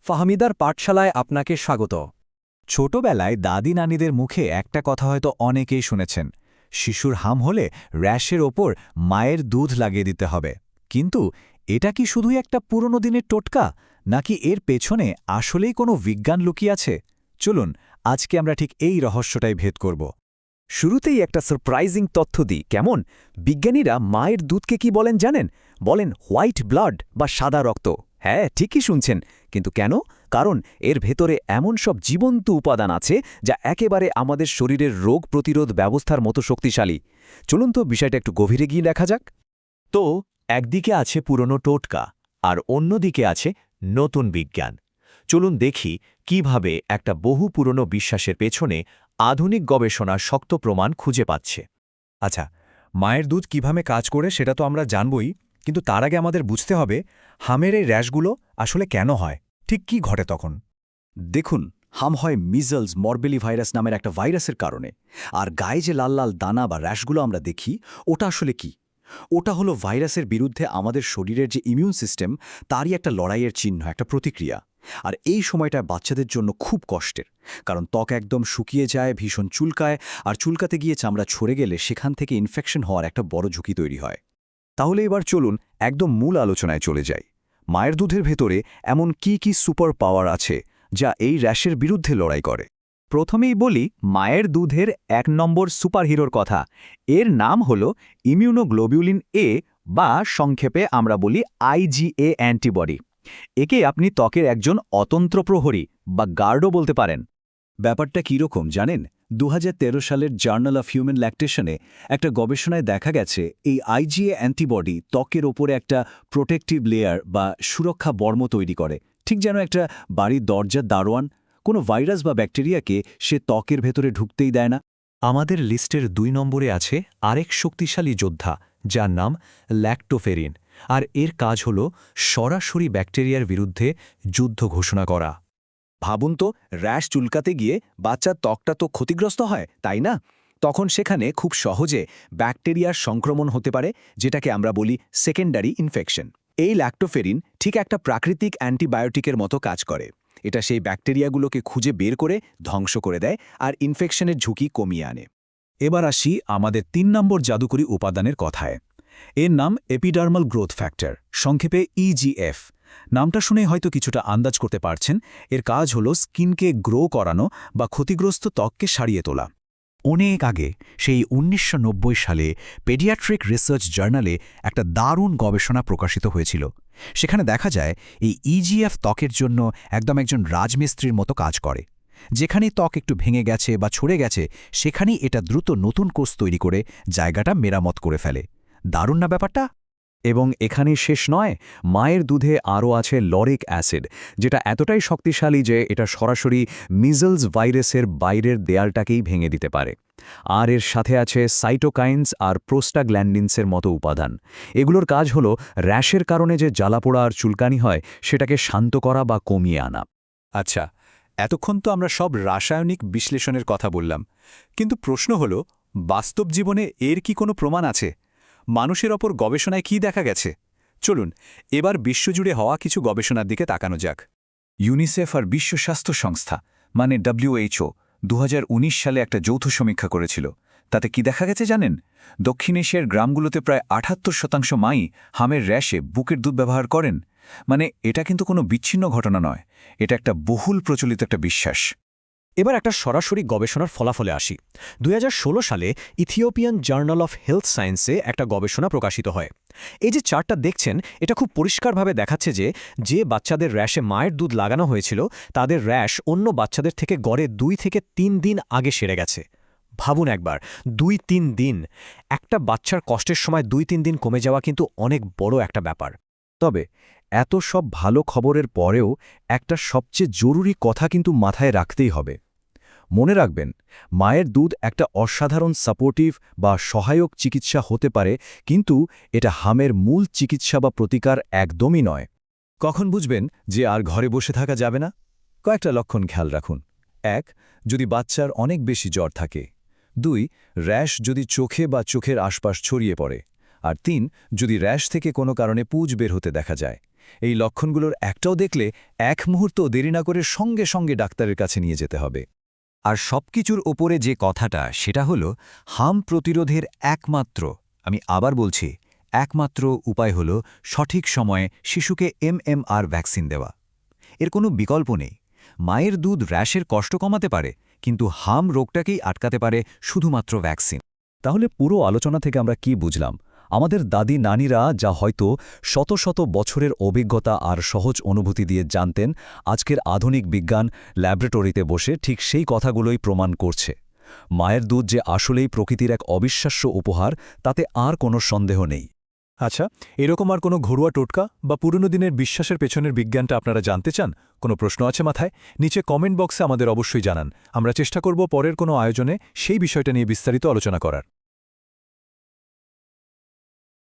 ফাহমিদার পাঠশালায় আপনাকে স্বাগত। ছোটবেলায় দাদি নানিদের মুখে একটা কথা হয়তো অনেকেই শুনেছেন, শিশুর হাম হলে র্যাশের ওপর মায়ের দুধ লাগিয়ে দিতে হবে। কিন্তু এটা কি শুধুই একটা পুরনো দিনের টোটকা, নাকি এর পেছনে আসলেই কোনো বিজ্ঞান লুকিয়ে আছে? চলুন আজকে আমরা ঠিক এই রহস্যটাই ভেদ করব। শুরুতেই একটা সারপ্রাইজিং তথ্য দিই, কেমন? বিজ্ঞানীরা মায়ের দুধকে কি বলেন জানেন? বলেন হোয়াইট ব্লাড বা সাদা রক্ত। হ্যাঁ, ঠিকই শুনছেন। কিন্তু কেন? কারণ এর ভেতরে এমন সব জীবন্ত উপাদান আছে যা একেবারে আমাদের শরীরের রোগ প্রতিরোধ ব্যবস্থার মতো শক্তিশালী। চলুন তো বিষয়টা একটু গভীরে গিয়ে দেখা যাক। তো একদিকে আছে পুরনো টোটকা, আর অন্যদিকে আছে নতুন বিজ্ঞান। চলুন দেখি কিভাবে একটা বহু পুরনো বিশ্বাসের পেছনে আধুনিক গবেষণা শক্ত প্রমাণ খুঁজে পাচ্ছে। আচ্ছা, মায়ের দুধ কিভাবে কাজ করে সেটা তো আমরা জানবই, কিন্তু তার আগে আমাদের বুঝতে হবে হামের এই র্যাশগুলো আসলে কেন হয়, ঠিক কি ঘটে তখন। দেখুন, হাম হয় মিজলস মরবেলি ভাইরাস নামের একটা ভাইরাসের কারণে। আর গায়ে যে লাল লাল দানা বা র্যাশগুলো আমরা দেখি, ওটা আসলে কি? ওটা হলো ভাইরাসের বিরুদ্ধে আমাদের শরীরের যে ইমিউন সিস্টেম, তারই একটা লড়াইয়ের চিহ্ন, একটা প্রতিক্রিয়া। আর এই সময়টা বাচ্চাদের জন্য খুব কষ্টের, কারণ ত্বক একদম শুকিয়ে যায়, ভীষণ চুলকায়, আর চুলকাতে গিয়ে চামড়া ছড়ে গেলে সেখান থেকে ইনফেকশন হওয়ার একটা বড় ঝুঁকি তৈরি হয়। তাহলে এবার চলুন একদম মূল আলোচনায় চলে যাই। মায়ের দুধের ভেতরে এমন কি সুপার পাওয়ার আছে যা এই র্যাশের বিরুদ্ধে লড়াই করে? প্রথমেই বলি মায়ের দুধের ১ নম্বর সুপারহিরোর কথা। এর নাম হল ইমিউনোগ্লোবিউলিন এ, বা সংক্ষেপে আমরা বলি আইজিএ অ্যান্টিবডি। একে আপনি ত্বকের একজন অতন্ত্র প্রহরী বা গার্ডও বলতে পারেন। ব্যাপারটা কীরকম জানেন? ২০১৩ সালের জার্নাল অফ হিউম্যান ল্যাকটেশনে একটা গবেষণায় দেখা গেছে এই আইজিএ অ্যান্টিবডি ত্বকের ওপরে একটা প্রোটেক্টিভ লেয়ার বা সুরক্ষা বর্ম তৈরি করে, ঠিক যেন একটা বাড়ির দরজার দারোয়ান। কোনো ভাইরাস বা ব্যাকটেরিয়াকে সে ত্বকের ভেতরে ঢুকতেই দেয় না। আমাদের লিস্টের ২ নম্বরে আছে আরেক শক্তিশালী যোদ্ধা, যার নাম ল্যাক্টোফেরিন, আর এর কাজ হল সরাসরি ব্যাকটেরিয়ার বিরুদ্ধে যুদ্ধ ঘোষণা করা। ভাবুন তো, র্যাশ চুলকাতে গিয়ে বাচ্চার ত্বকটা তো ক্ষতিগ্রস্ত হয়, তাই না? তখন সেখানে খুব সহজে ব্যাকটেরিয়ার সংক্রমণ হতে পারে, যেটাকে আমরা বলি সেকেন্ডারি ইনফেকশন। এই ল্যাক্টোফেরিন ঠিক একটা প্রাকৃতিক অ্যান্টিবায়োটিকের মতো কাজ করে। এটা সেই ব্যাকটেরিয়াগুলোকে খুঁজে বের করে ধ্বংস করে দেয় আর ইনফেকশনের ঝুঁকি কমিয়ে আনে। এবার আসি আমাদের ৩ নম্বর জাদুকরী উপাদানের কথায়। এর নাম এপিডার্মাল গ্রোথ ফ্যাক্টর, সংক্ষেপে ইজিএফ। নামটা শুনে হয়তো কিছুটা আন্দাজ করতে পারছেন। এর কাজ হল স্কিনকে গ্রো করানো বা ক্ষতিগ্রস্ত ত্বককে সারিয়ে তোলা। অনেক আগে, সেই ১৯৯০ সালে পেডিয়াট্রিক রিসার্চ জার্নালে একটা দারুণ গবেষণা প্রকাশিত হয়েছিল। সেখানে দেখা যায় এই ইজিএফ ত্বকের জন্য একজন রাজমিস্ত্রির মতো কাজ করে। যেখানেই ত্বক একটু ভেঙে গেছে বা ছড়ে গেছে, সেখানেই এটা দ্রুত নতুন কোষ তৈরি করে জায়গাটা মেরামত করে ফেলে। দারুণ না ব্যাপারটা? এবং এখানেই শেষ নয়, মায়ের দুধে আরও আছে লরিক অ্যাসিড, যেটা এতটাই শক্তিশালী যে এটা সরাসরি মিজলস ভাইরাসের বাইরের দেয়ালটাকেই ভেঙে দিতে পারে। আর এর সাথে আছে সাইটোকাইনস আর প্রোস্টাগ্ল্যান্ডিনসের মতো উপাদান। এগুলোর কাজ হল র্যাশের কারণে যে জ্বালাপোড়া আর চুলকানি হয়, সেটাকে শান্ত করা বা কমিয়ে আনা। আচ্ছা, এতক্ষণ তো আমরা সব রাসায়নিক বিশ্লেষণের কথা বললাম, কিন্তু প্রশ্ন হল, বাস্তব জীবনে এর কি কোনো প্রমাণ আছে? মানুষের ওপর গবেষণায় কি দেখা গেছে? চলুন এবার বিশ্বজুড়ে হওয়া কিছু গবেষণার দিকে তাকানো যাক। ইউনিসেফ আর বিশ্ব স্বাস্থ্য সংস্থা মানে WHO ২০১৯ সালে একটা যৌথ সমীক্ষা করেছিল। তাতে কি দেখা গেছে জানেন? দক্ষিণ এশিয়ার গ্রামগুলোতে প্রায় ৭৮% মাই হামের র্যাশে বুকের দুধ ব্যবহার করেন। মানে এটা কিন্তু কোনো বিচ্ছিন্ন ঘটনা নয়, এটা একটা বহুল প্রচলিত একটা বিশ্বাস। এবার একটা সরাসরি গবেষণার ফলাফলে আসি। ২০১৬ সালে ইথিওপিয়ান জার্নাল অফ হেলথ সায়েন্সে একটা গবেষণা প্রকাশিত হয়। এই যে চার্টটা দেখছেন, এটা খুব পরিষ্কারভাবে দেখাচ্ছে যে বাচ্চাদের র্যাশে মায়ের দুধ লাগানো হয়েছিল, তাদের র্যাশ অন্য বাচ্চাদের থেকে গড়ে ২ থেকে ৩ দিন আগে সেরে গেছে। ভাবুন একবার, ২-৩ দিন। একটা বাচ্চার কষ্টের সময় ২-৩ দিন কমে যাওয়া কিন্তু অনেক বড় একটা ব্যাপার। তবে এত সব ভালো খবরের পরেও একটা সবচেয়ে জরুরি কথা কিন্তু মাথায় রাখতেই হবে। মনে রাখবেন, মায়ের দুধ একটা অসাধারণ সাপোর্টিভ বা সহায়ক চিকিৎসা হতে পারে, কিন্তু এটা হামের মূল চিকিৎসা বা প্রতিকার একদমই নয়। কখন বুঝবেন যে আর ঘরে বসে থাকা যাবে না? কয়েকটা লক্ষণ খেয়াল রাখুন। ১. যদি বাচ্চার অনেক বেশি জ্বর থাকে। ২. র্যাশ যদি চোখে বা চোখের আশপাশ ছড়িয়ে পড়ে। আর ৩. যদি র্যাশ থেকে কোনো কারণে পুঁজ বের হতে দেখা যায়। এই লক্ষণগুলোর একটাও দেখলে এক মুহূর্ত দেরি না করে সঙ্গে সঙ্গে ডাক্তারের কাছে নিয়ে যেতে হবে। আর সবকিছুর ওপরে যে কথাটা সেটা হলো হাম প্রতিরোধের একমাত্র, আমি আবার বলছি, একমাত্র উপায় হলো সঠিক সময়ে শিশুকে MMR ভ্যাকসিন দেওয়া। এর কোনো বিকল্প নেই। মায়ের দুধ র্যাশের কষ্ট কমাতে পারে, কিন্তু হাম রোগটাকেই আটকাতে পারে শুধুমাত্র ভ্যাকসিন। তাহলে পুরো আলোচনা থেকে আমরা কি বুঝলাম? আমাদের দাদি নানিরা যা হয়তো শত শত বছরের অভিজ্ঞতা আর সহজ অনুভূতি দিয়ে জানতেন, আজকের আধুনিক বিজ্ঞান ল্যাবরেটরিতে বসে ঠিক সেই কথাগুলোই প্রমাণ করছে। মায়ের দুধ যে আসলেই প্রকৃতির এক অবিশ্বাস্য উপহার, তাতে আর কোনো সন্দেহ নেই। আচ্ছা, এরকম আর কোনো ঘরোয়া টোটকা বা পুরনো দিনের বিশ্বাসের পেছনের বিজ্ঞানটা আপনারা জানতে চান? কোনো প্রশ্ন আছে মাথায়? নিচে কমেন্ট বক্সে আমাদের অবশ্যই জানান। আমরা চেষ্টা করব পরের কোনো আয়োজনে সেই বিষয়টা নিয়ে বিস্তারিত আলোচনা করার।